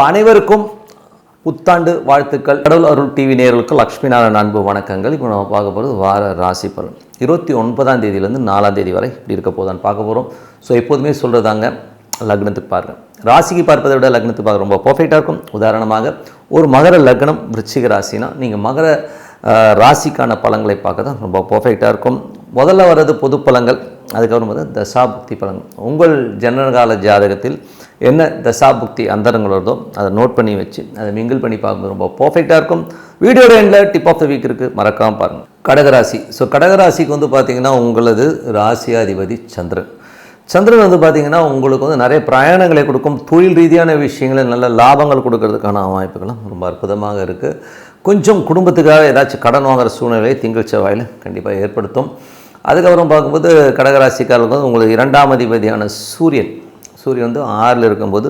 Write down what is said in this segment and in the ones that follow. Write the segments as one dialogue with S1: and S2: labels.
S1: அனைவருக்கும் புத்தாண்டு வாழ்த்துக்கள். கடவுள் அருள் டிவி நேயர்களுக்கு லக்ஷ்மி நாராயண அன்பு வணக்கங்கள். இப்போ நம்ம பார்க்க போகிறது வார ராசி பலன் 29ஆம் தேதியிலேருந்து 4ஆம் தேதி வரை இப்படி இருக்க போதான்னு பார்க்க போகிறோம். ஸோ எப்போதுமே சொல்கிறதாங்க, லக்னத்துக்கு பாருங்கள். ராசிக்கு பார்ப்பதை விட லக்னத்துக்கு பார்க்க ரொம்ப பர்ஃபெக்டாக இருக்கும். உதாரணமாக ஒரு மகர லக்னம் விருச்சிக ராசினா நீங்கள் மகர ராசிக்கான பலன்களை பார்க்க தான் ரொம்ப பர்ஃபெக்டாக இருக்கும். முதல்ல வர்றது பொது பலன்கள், அதுக்கப்புறம் வந்து தசாபுக்தி பலன்கள். உங்கள் ஜனனகால ஜாதகத்தில் என்ன தசாபுக்தி அந்தரங்கள் வருதோ அதை நோட் பண்ணி வச்சு அதை மிங்கிள் பண்ணி பார்க்கும்போது ரொம்ப பர்ஃபெக்டாக இருக்கும். வீடியோட எண்டில் டிப் ஆஃப் த வீக் இருக்குது, மறக்காமல் பாருங்கள். கடகராசி. ஸோ கடகராசிக்கு வந்து பார்த்திங்கன்னா உங்களது ராசியாதிபதி சந்திரன். சந்திரன் வந்து பார்த்திங்கன்னா உங்களுக்கு வந்து நிறைய பிரயாணங்களை கொடுக்கும். தொழில் ரீதியான விஷயங்களை நல்ல லாபங்கள் கொடுக்கறதுக்கான வாய்ப்புகளும் ரொம்ப அற்புதமாக இருக்குது. கொஞ்சம் குடும்பத்துக்காக ஏதாச்சும் கடன் வாங்குகிற சூழ்நிலையை திங்கள் செவ்வாயில் கண்டிப்பாக ஏற்படுத்தும். அதுக்கப்புறம் பார்க்கும்போது கடகராசிக்காரர்களுக்கு வந்து உங்களுக்கு 2ஆம் அதிபதியான சூரியன் வந்து 6ல் இருக்கும்போது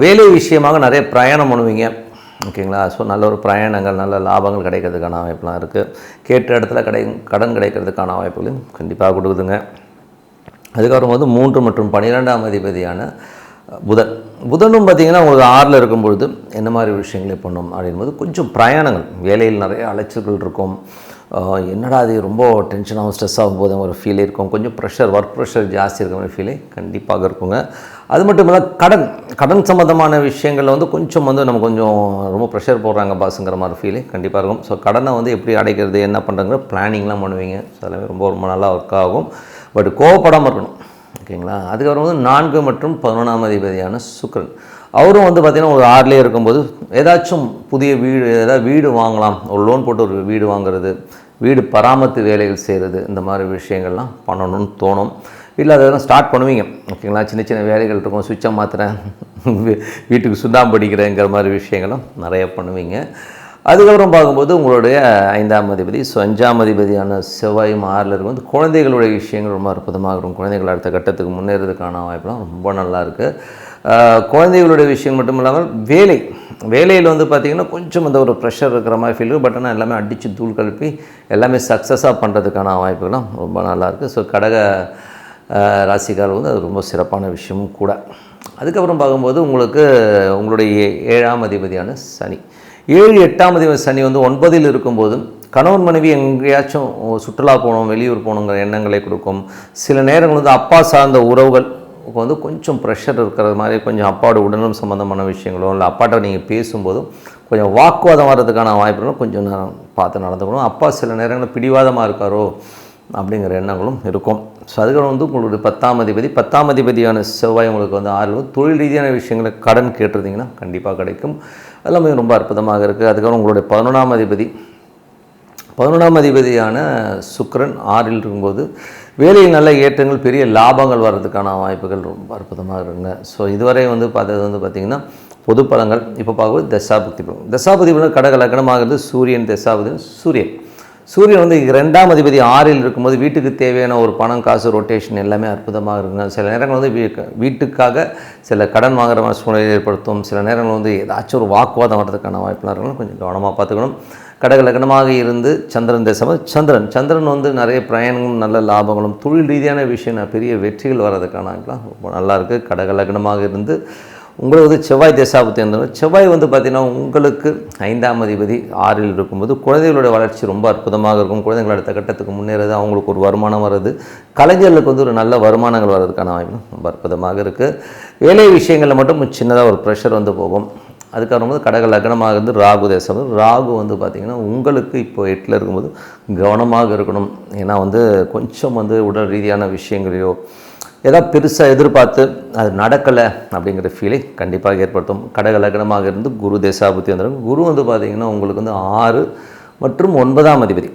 S1: வேலை விஷயமாக நிறைய பிரயாணம் பண்ணுவீங்க, ஓகேங்களா. ஸோ நல்ல ஒரு பிரயாணங்கள், நல்ல லாபங்கள் கிடைக்கிறதுக்கான வாய்ப்புலாம் இருக்குது. கேட்ட இடத்துல கடன் கிடைக்கிறதுக்கான வாய்ப்புகளையும் கண்டிப்பாக கொடுக்குதுங்க. அதுக்கப்புறம் வந்து 3 மற்றும் 12ஆம் அதிபதியான புதனும் பார்த்திங்கன்னா உங்களுக்கு 6ல் இருக்கும்பொழுது என்ன மாதிரி விஷயங்களை பண்ணும் அப்படின்போது கொஞ்சம் பிரயாணங்கள், வேலையில் நிறைய அலைச்சல்கள் இருக்கும். என்னடா அது ரொம்ப டென்ஷனாகவும் ஸ்ட்ரெஸ் ஆகும் போது ஒரு ஃபீல் இருக்கும். கொஞ்சம் ஒர்க் ப்ரெஷர் ஜாஸ்தி இருக்கிற மாதிரி ஃபீலே கண்டிப்பாக இருக்குங்க. அது மட்டும் இல்லை, கடன் சம்மந்தமான விஷயங்களில் வந்து கொஞ்சம் வந்து நம்ம கொஞ்சம் ரொம்ப ப்ரெஷர் போடுறாங்க பாஸுங்கிற மாதிரி ஃபீலே கண்டிப்பாக இருக்கும். ஸோ கடனை வந்து எப்படி அடைக்கிறது, என்ன பண்ணுறங்கிற பிளானிங்லாம் பண்ணுவீங்க. ஸோ எல்லாமே ரொம்ப நல்லா ஒர்க் ஆகும். பட் கோவப்படாமல் இருக்கணும், ஓகேங்களா. அதுக்கப்புறம் வந்து 4 மற்றும் 11ஆம் அதிபதியான சுக்கிரன், அவரும் வந்து பார்த்திங்கன்னா ஒரு 6லே இருக்கும்போது ஏதாச்சும் புதிய வீடு வாங்கலாம், ஒரு லோன் போட்டு ஒரு வீடு வாங்குறது, வீடு பராமரித்து வேலைகள் செய்கிறது, இந்த மாதிரி விஷயங்கள்லாம் பண்ணணும்னு தோணும். இல்லை அதெல்லாம் ஸ்டார்ட் பண்ணுவீங்க, ஓகேங்களா. சின்ன சின்ன வேலைகள் இருக்கும், சுவிட்சை மாற்றுறேன், வீட்டுக்கு சுண்ணாம்பு அடிக்கிறேங்கிற மாதிரி விஷயங்களும் நிறைய பண்ணுவீங்க. அதுக்கப்புறம் பார்க்கும்போது உங்களுடைய 5ஆம் அதிபதி, ஸோ 5ஆம் அதிபதியான செவ்வாயும் 6ல் இருக்கும்போது குழந்தைகளுடைய விஷயங்கள் ரொம்ப அற்புதமாக இருக்கும். குழந்தைகள் அடுத்த கட்டத்துக்கு முன்னேறதுக்கான வாய்ப்புலாம் ரொம்ப நல்லா இருக்குது. குழந்தைகளுடைய விஷயம் மட்டும் இல்லாமல் வேலையில் வந்து பார்த்திங்கன்னா கொஞ்சம் அந்த ஒரு ப்ரெஷர் இருக்கிற மாதிரி ஃபீல் இருக்குது. பட் ஆனால் எல்லாமே அடித்து தூள் கலப்பி எல்லாமே சக்ஸஸாக பண்ணுறதுக்கான வாய்ப்புகளும் ரொம்ப நல்லாயிருக்கு. ஸோ கடக ராசிக்காரர் வந்து அது ரொம்ப சிறப்பான விஷயமும் கூட. அதுக்கப்புறம் பார்க்கும்போது உங்களுடைய 7ஆம் அதிபதியான சனி, 7, 8ஆம் அதிபதி சனி வந்து 9ல் இருக்கும்போது கணவன் மனைவி எங்கேயாச்சும் சுற்றுலா போகணும், வெளியூர் போகணுங்கிற எண்ணங்களை கொடுக்கும். சில நேரங்கள் வந்து அப்பா சார்ந்த உறவுகள் வந்து கொஞ்சம் ப்ரெஷர் இருக்கிற மாதிரி, கொஞ்சம் அப்பாவோட உடல்நலம் சம்மந்தமான விஷயங்களோ இல்லை அப்பாட்ட நீங்கள் பேசும்போதும் கொஞ்சம் வாக்குவாதம் வர்றதுக்கான வாய்ப்புகளும் கொஞ்சம் நேரம் பார்த்து நடந்துக்கணும். அப்பா சில நேரங்களில் பிடிவாதமாக இருக்காரோ அப்படிங்கிற எண்ணங்களும் இருக்கும். ஸோ அதுக்கப்புறம் வந்து உங்களுடைய 10ஆம் அதிபதியான செவ்வாய் உங்களுக்கு வந்து 6ல் தொழில் ரீதியான விஷயங்களை கடன் கேட்டிருந்தீங்கன்னா கண்டிப்பாக கிடைக்கும். எல்லாமே ரொம்ப அற்புதமாக இருக்குது. அதுக்கப்புறம் உங்களுடைய 11ஆம் அதிபதியான சுக்கிரன் 6ல் இருக்கும்போது வேலையில் நல்ல ஏற்றங்கள், பெரிய லாபங்கள் வர்றதுக்கான வாய்ப்புகள் ரொம்ப அற்புதமாக இருக்குங்க. ஸோ இதுவரை வந்து பார்த்தது வந்து பார்த்திங்கன்னா பொது பலங்கள். இப்போ பார்க்கும்போது தசாபதி பலன் கடக லக்னமாகிறது சூரியன் தசாபதி. சூரியன் வந்து 2ஆம் அதிபதி 6ல் இருக்கும்போது வீட்டுக்கு தேவையான ஒரு பணம், காசு, ரொட்டேஷன் எல்லாமே அற்புதமாக இருக்குங்க. சில நேரங்கள் வந்து வீட்டுக்காக சில கடன் வாங்குற மாதிரி சூழ்நிலை ஏற்படுத்தும். சில நேரங்கள் வந்து ஏதாச்சும் ஒரு வாக்குவாதம் வர்றதுக்கான வாய்ப்புலாம் இருக்கணும், கொஞ்சம் கவனமாக பார்த்துக்கணும். கடக லக்னமாக இருந்து சந்திரன் சந்திரன் வந்து நிறைய பிரயாணங்களும் நல்ல லாபங்களும் தொழில் ரீதியான விஷயம் பெரிய வெற்றிகள் வர்றதுக்கான ரொம்ப நல்லாயிருக்கு. கடக லக்னமாக இருந்து உங்களுக்கு செவ்வாய் தசாபுத்தி இருந்தது. செவ்வாய் வந்து பார்த்திங்கன்னா உங்களுக்கு 5ஆம் அதிபதி 6ல் இருக்கும்போது குழந்தைகளோட வளர்ச்சி ரொம்ப அற்புதமாக இருக்கும். குழந்தைகள் அடுத்த கட்டத்துக்கு முன்னேறது, அவங்களுக்கு ஒரு வருமானம் வருது, கலைஞர்களுக்கு வந்து ஒரு நல்ல வருமானங்கள் வர்றதுக்கான வாய்ப்பு ரொம்ப அற்புதமாக இருக்குது. வேலை விஷயங்களில் மட்டும் சின்னதாக ஒரு ப்ரெஷர் வந்து போகும். அதுக்கப்புறம் வந்து கடக லக்னமாக இருந்து ராகு வந்து பார்த்திங்கன்னா உங்களுக்கு இப்போ 8ல் இருக்கும்போது கவனமாக இருக்கணும். ஏன்னா வந்து கொஞ்சம் வந்து உடல் ரீதியான விஷயங்களையோ ஏதாவது பெருசாக எதிர்பார்த்து அது நடக்கலை அப்படிங்கிற ஃபீலை கண்டிப்பாக ஏற்படுத்தும். கடக லக்னமாக இருந்து குரு தசாபுத்தி வந்துடும். குரு வந்து பார்த்திங்கன்னா உங்களுக்கு வந்து 6 மற்றும் 9ஆம் அதிபதி,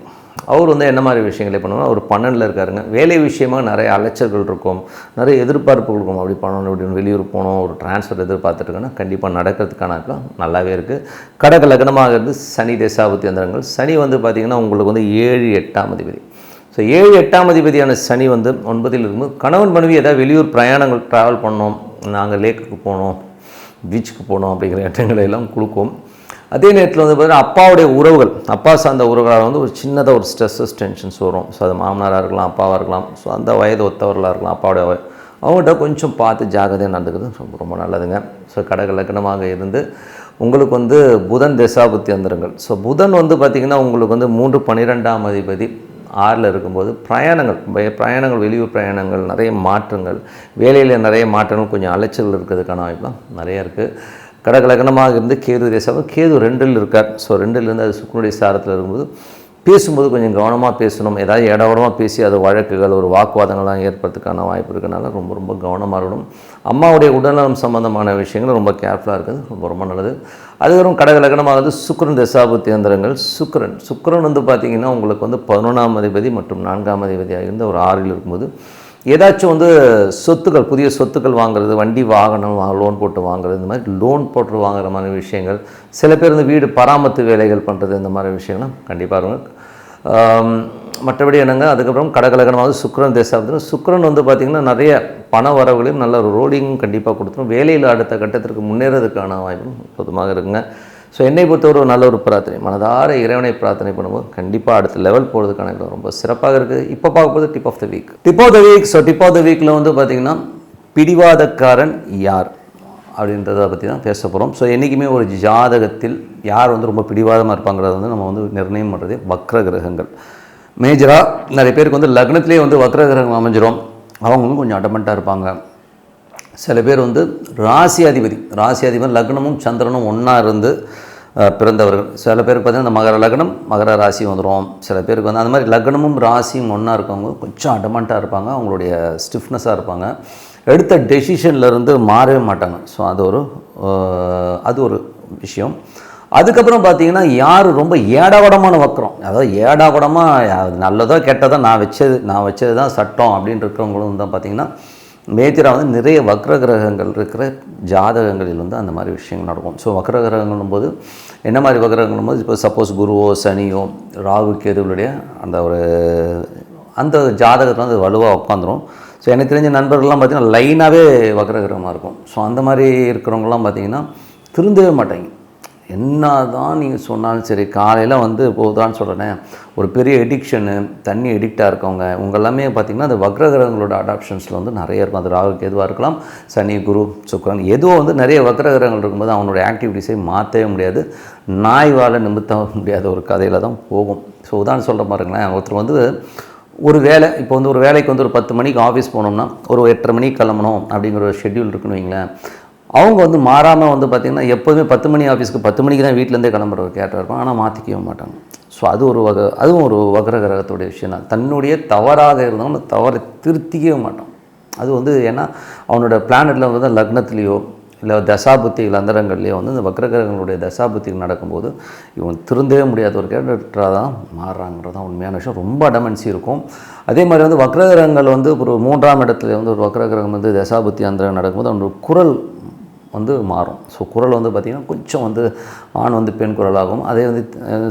S1: அவர் வந்து என்ன மாதிரி விஷயங்களை பண்ணுவோம்னா ஒரு 12ல் இருக்காருங்க. வேலை விஷயமாக நிறைய அலைச்சல்கள் இருக்கும், நிறைய எதிர்பார்ப்புகள் இருக்கும். அப்படி பண்ணணும், இப்படி வெளியூர் போகணும், ஒரு டிரான்ஸ்ஃபர் எதிர்பார்த்துட்டுருக்கோன்னா கண்டிப்பாக நடக்கிறதுக்கான நல்லாவே இருக்குது. கடக லக்னமாக இருந்து சனி தசாபுத்தி வந்துடுங்கள். சனி வந்து பார்த்திங்கன்னா உங்களுக்கு வந்து 7, 8ஆம் அதிபதி. ஸோ 7, 8ஆம் அதிபதியான சனி வந்து 9ல் இருக்கும்போது கணவன் மனைவி ஏதாவது வெளியூர் பிரயாணங்கள் ட்ராவல் பண்ணோம், நாங்கள் லேக்குக்கு போனோம், பீச்சுக்கு போனோம் அப்படிங்கிற எண்ணங்களை எல்லாம் கொடுக்கும். அதே நேரத்தில் வந்து பார்த்திங்கன்னா அப்பாவுடைய உறவுகள், அப்பா சார்ந்த உறவுகளால் வந்து ஒரு சின்னதாக ஒரு ஸ்ட்ரெஸ்ஸஸ் டென்ஷன்ஸ் வரும். ஸோ அது மாமனாராக இருக்கலாம், அப்பாவாக இருக்கலாம், ஸோ அந்த வயது ஒத்தவர்களாக இருக்கலாம், அவங்கள்ட்ட கொஞ்சம் பார்த்து ஜாகிரதையாக நடந்துக்கிறது ரொம்ப ரொம்ப நல்லதுங்க. ஸோ கடக லக்னமாக இருந்து உங்களுக்கு வந்து புதன் தசாபுத்தி அந்தரங்கள். ஸோ புதன் வந்து பார்த்திங்கன்னா உங்களுக்கு வந்து 3-12ஆம் அதிபதி 6ல் இருக்கும்போது பிரயாணங்கள் வெளியூர் பிரயாணங்கள், நிறைய மாற்றங்கள், வேலையில் நிறைய மாற்றங்கள், கொஞ்சம் அலைச்சல் இருக்கிறதுக்கான வாய்ப்புலாம் நிறைய இருக்குது. கடக லக்னமாக இருந்து கேது தசாபம், கேது 2ல் இருக்கார். ஸோ 2லேருந்து அது சுக்கிரனுடைய சாரத்தில் இருக்கும்போது பேசும்போது கொஞ்சம் கவனமாக பேசணும். ஏதாவது இடவடமாக பேசி அது வழக்குகள் ஒரு வாக்குவாதங்கள்லாம் ஏற்படுறதுக்கான வாய்ப்பு இருக்கிறனால ரொம்ப ரொம்ப கவனமாக இருக்கணும். அம்மாவுடைய உடல்நலம் சம்மந்தமான விஷயங்கள் ரொம்ப கேர்ஃபுல்லாக இருக்குது, ரொம்ப ரொம்ப நல்லது. அதுக்கப்புறம் கடக லக்னமானது சுக்கிரன் தசாபுத்தி அந்தரங்கள். சுக்கிரன் வந்து பார்த்திங்கன்னா உங்களுக்கு வந்து 11ஆம் அதிபதி மற்றும் 4ஆம் அதிபதியாக இருந்த ஒரு 6ல் இருக்கும்போது ஏதாச்சும் வந்து சொத்துக்கள், புதிய சொத்துக்கள் வாங்குறது, வண்டி வாகனம் லோன் போட்டு வாங்குறது, இந்த மாதிரி லோன் போட்டு வாங்குற மாதிரி விஷயங்கள், சில பேர் வந்து வீடு பராமத்து வேலைகள் பண்ணுறது, இந்த மாதிரி விஷயங்கள்லாம் கண்டிப்பாக இருக்கும். மற்றபடி என்னங்க, அதுக்கப்புறம் கடகலகனமாவது சுக்கிரன் தேசாபத்தில் சுக்கிரன் வந்து பார்த்திங்கன்னா நிறைய பண வரவுகளையும் நல்ல ஒரு ரோலிங்கும் கண்டிப்பாக கொடுத்துரும். வேலையில் அடுத்த கட்டத்திற்கு முன்னேறதுக்கான வாய்ப்பும் பொதுவாக இருக்குங்க. ஸோ என்னை பொறுத்தவரை ஒரு நல்ல ஒரு பிரார்த்தனை, மனதார இறைவனை பிரார்த்தனை பண்ணும்போது கண்டிப்பாக அடுத்த லெவல் போகிறதுக்கான ரொம்ப சிறப்பாக இருக்குது. இப்போ பார்க்கும்போது tip of the week. So tip of the வீக்கில் வந்து பார்த்திங்கன்னா பிடிவாதக்காரன் யார் அப்படின்றத பற்றி தான் பேச போகிறோம். ஸோ என்றைக்குமே ஒரு ஜாதகத்தில் யார் வந்து ரொம்ப பிடிவாதமாக இருப்பாங்கிறத வந்து நம்ம வந்து நிர்ணயம் பண்ணுறது வக்ர கிரகங்கள். மேஜராக நிறைய பேருக்கு வந்து லக்னத்திலே வந்து வக்ர கிரகம் அமைஞ்சிரும், அவங்களும் கொஞ்சம் அடமெண்ட்டாக இருப்பாங்க. சில பேர் வந்து ராசி அதிபதி லக்னமும் சந்திரனும் ஒன்றா இருந்து பிறந்தவர்கள். சில பேருக்கு பார்த்திங்கன்னா இந்த மகர லக்னம் மகர ராசி வந்துடும். சில பேருக்கு வந்து அந்த மாதிரி லக்னமும் ராசியும் ஒன்றா இருக்கவங்க கொஞ்சம் அடமெண்ட்டாக இருப்பாங்க, அவங்களுடைய ஸ்டிஃப்னஸாக இருப்பாங்க, எடுத்த டெசிஷன்லேருந்து மாறவே மாட்டாங்க. ஸோ அது ஒரு விஷயம். அதுக்கப்புறம் பார்த்திங்கன்னா யார் ரொம்ப ஏடாகுடமான வக்கரம், அதாவது ஏடாகுடமாக நல்லதோ கெட்டதோ நான் வச்சது தான் சட்டம் அப்படின்னு இருக்கிறவங்களும் தான் பார்த்திங்கன்னா மேஜராக வந்து நிறைய வக்ர கிரகங்கள் இருக்கிற ஜாதகங்களில் வந்து அந்த மாதிரி விஷயங்கள் நடக்கும். ஸோ வக்ர கிரகங்களும் போது என்ன மாதிரி வக்ரகங்களும் போது இப்போ சப்போஸ் குருவோ சனியோ ராகு கேதுகளுடைய அந்த ஜாதகத்தில் வந்து வலுவாக உட்காந்துரும். ஸோ எனக்கு தெரிஞ்ச நண்பர்கள்லாம் பார்த்திங்கன்னா லைனாகவே வக்ர கிரகமாக இருக்கும். ஸோ அந்த மாதிரி இருக்கிறவங்களாம் பார்த்திங்கன்னா திருந்தவே மாட்டாங்க. என்ன தான் நீங்கள் சொன்னாலும் சரி, காலையில் வந்து போதான்னு சொல்கிறேன், ஒரு பெரிய எடிக்ஷனு, தண்ணி எடிக்டாக இருக்கவங்க உங்கள் எல்லாமே பார்த்திங்கன்னா அந்த வக்ர கிரகங்களோட அடாப்ஷன்ஸில் வந்து நிறைய இருக்கும். அது ராகுக்கு எதுவாக இருக்கலாம், சனி குரு சுக்கிரன் எதுவும் வந்து நிறைய வக்ர கிரகங்கள் இருக்கும்போது அவனுடைய ஆக்டிவிட்டிஸை மாற்றவே முடியாது, நாய் வாழ நிமித்த முடியாத ஒரு கதையில் தான் போகும். ஸோ உதாரணம் சொல்கிற பாருங்களேன், ஒருத்தர் வந்து ஒரு வேலை, இப்போ வந்து ஒரு வேலைக்கு வந்து ஒரு 10 மணிக்கு ஆஃபீஸ் போனோம்னா ஒரு 8:30 மணிக்கு கிளம்பணும் அப்படிங்கிற ஒரு ஷெட்யூல் இருக்குன்னு வைங்களேன். அவங்க வந்து மாறாமல் வந்து பார்த்திங்கன்னா எப்போதுமே 10 மணி ஆஃபீஸ்க்கு 10 மணிக்கு தான் வீட்டிலேருந்தே கிளம்புற ஒரு கேரக்டர் இருப்பாங்க, ஆனால் மாற்றிக்கவே மாட்டாங்க. ஸோ அதுவும் ஒரு வக்ர கிரகத்துடைய விஷயம் தான். தன்னுடைய தவறாக இருந்தாலும் அந்த தவறை திருத்திக்கவே மாட்டான். அது வந்து ஏன்னா அவனோட பிளானட்டில் வந்து லக்னத்துலேயோ இல்லை தசாபுத்திகள் அந்தரங்கள்லேயோ வந்து இந்த வக்ர கிரகங்களுடைய தசாபுத்திகள் நடக்கும்போது இவன் திருந்தவே முடியாத ஒரு கேரக்டராக தான் மாறுறாங்கிறது தான் உண்மையான விஷயம். ரொம்ப அடமன்சி இருக்கும். அதே மாதிரி வந்து வக்ர கிரகங்கள் வந்து ஒரு 3ஆம் இடத்துல வந்து ஒரு வக்ர கிரகம் வந்து தசாபுத்தி அந்தரங்கம் நடக்கும்போது அவனோட குரல் வந்து மாறும். ஸோ குரல் வந்து பார்த்திங்கன்னா கொஞ்சம் வந்து ஆண் வந்து பெண் குரலாகும். அதே வந்து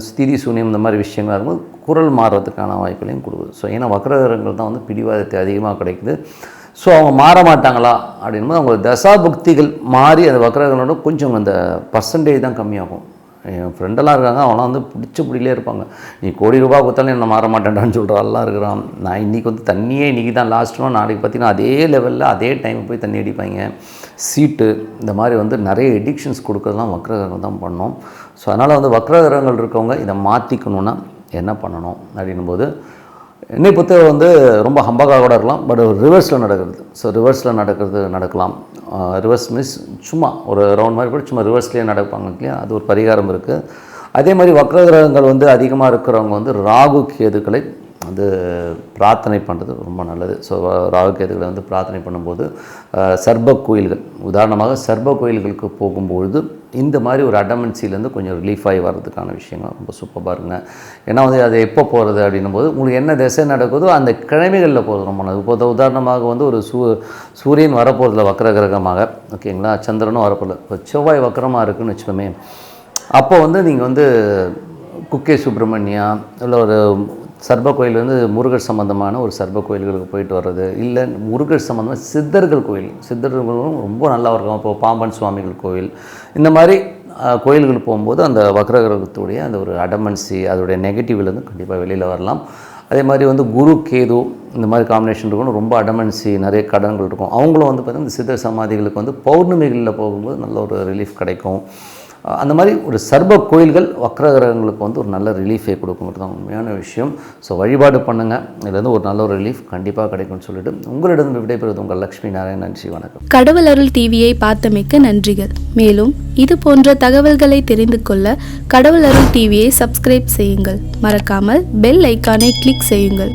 S1: ஸ்திதி சூன்யம் இந்த மாதிரி விஷயங்களாக இருக்கும்போது குரல் மாறுறதுக்கான வாய்ப்புகளையும் கொடுக்குது. ஸோ ஏன்னா வக்ரகிரகங்கள் தான் வந்து பிடிவாதத்தை அதிகமாக கிடைக்குது. ஸோ அவங்க மாற மாட்டாங்களா அப்படின்போது அவங்க தசாபுக்திகள் மாறி அந்த வக்ரகிரகங்களோட கொஞ்சம் அந்த பர்சன்டேஜ் தான் கம்மியாகும். என் ஃப்ரெண்டெல்லாம் இருக்காங்க, அவங்களாம் வந்து பிடிச்சிலே இருப்பாங்க. நீ கோடி ரூபா கொடுத்தாலும் என்ன மாற மாட்டேன்டான்னு சொல்கிறாலாம் இருக்கிறான். நான் இன்றைக்கி வந்து தண்ணியே இன்றைக்கி தான் லாஸ்ட்னோ, நாளைக்கு பார்த்திங்கன்னா அதே லெவலில் அதே டைம் போய் தண்ணி அடிப்பாங்க. சீட்டு இந்த மாதிரி வந்து நிறைய எடிக்ஷன்ஸ் கொடுக்குறதுலாம் வக்ரகிரகம் தான் பண்ணோம். ஸோ அதனால் வந்து வக்ரகிரகங்கள் இருக்கவங்க இதை மாற்றிக்கணுன்னா என்ன பண்ணணும் அப்படின்னும்போது என்னை பொறுத்தவரை வந்து ரொம்ப ஹம்பகாக கூட இருக்கலாம், பட் ரிவர்ஸில் நடக்கிறது. ஸோ ரிவர்ஸில் நடக்கலாம். ரிவர்ஸ் மீன்ஸ் சும்மா ஒரு ரவுண்ட் மாதிரி கூட சும்மா ரிவர்ஸ்லேயே நடப்பாங்க இல்லையா, அது ஒரு பரிகாரம் இருக்குது. அதே மாதிரி வக்ரகிரகங்கள் வந்து அதிகமாக இருக்கிறவங்க வந்து ராகு கேதுக்களை வந்து பிரார்த்தனை பண்ணுறது ரொம்ப நல்லது. ஸோ ராகு கேதுக்களை வந்து பிரார்த்தனை பண்ணும்போது சர்ப கோயில்கள், உதாரணமாக சர்ப கோயில்களுக்கு போகும்பொழுது இந்த மாதிரி ஒரு அடமன்சிலேருந்து கொஞ்சம் ரிலீஃப் ஆகி வர்றதுக்கான விஷயங்கள் ரொம்ப சூப்பராக இருங்க. ஏன்னா வந்து அது எப்போ போகிறது அப்படின்னும் போது உங்களுக்கு என்ன திசை நடக்குதோ அந்த கிழமைகளில் போகிறது ரொம்ப நல்லது. இப்போ உதாரணமாக வந்து ஒரு சூரியன் வரப்போகிறதுல வக்ர கிரகமாக, ஓகேங்களா, சந்திரனும் வரப்போதில்ல, இப்போ செவ்வாய் வக்ரமாக இருக்குதுன்னு வச்சுக்கோமே, அப்போ வந்து நீங்கள் வந்து குக்கே சுப்பிரமணியா இல்லை ஒரு சர்ப கோயில் வந்து முருகர் சம்மந்தமான ஒரு சர்ப கோயில்களுக்கு போயிட்டு வர்றது, இல்லை முருகர் சம்மந்தமாக சித்தர்கள் சித்தர்களும் ரொம்ப நல்லா இருக்கும். இப்போ பாம்பன் சுவாமிகள் கோயில் இந்த மாதிரி கோயில்கள் போகும்போது அந்த வக்ரகிரகத்துடைய அந்த ஒரு அடமன்சி அதோடைய நெகட்டிவ்லேருந்து கண்டிப்பாக வெளியில் வரலாம். அதே மாதிரி வந்து குரு கேது இந்த மாதிரி காம்பினேஷன் இருக்கணும். ரொம்ப அடமன்சி, நிறைய கடன்கள் இருக்கும். அவங்களும் வந்து பார்த்திங்கன்னா இந்த சித்த சமாதிகளுக்கு வந்து பௌர்ணமிகளில் போகும்போது நல்ல ஒரு ரிலீஃப் கிடைக்கும். அந்த மாதிரி ஒரு சர்ப கோயில்கள் வக்ரகிரகங்களுக்கு வந்து ஒரு நல்ல ரிலீஃபை கொடுக்குங்கிறது தான் உண்மையான விஷயம். ஸோ வழிபாடு பண்ணுங்கள், இதுலேருந்து ஒரு நல்ல ஒரு ரிலீஃப் கண்டிப்பாக கிடைக்கும்னு சொல்லிட்டு உங்களிடம் விடைபெறுவது உங்கள் லக்ஷ்மி நாராயணன். நன்றி, வணக்கம்.
S2: கடவுள் அருள் டிவியை பார்த்தமைக்க நன்றிகள். மேலும் இது போன்ற தகவல்களை தெரிந்து கொள்ள கடவுள் அருள் டிவியை சப்ஸ்கிரைப் செய்யுங்கள். மறக்காமல் பெல் ஐக்கானை கிளிக் செய்யுங்கள்.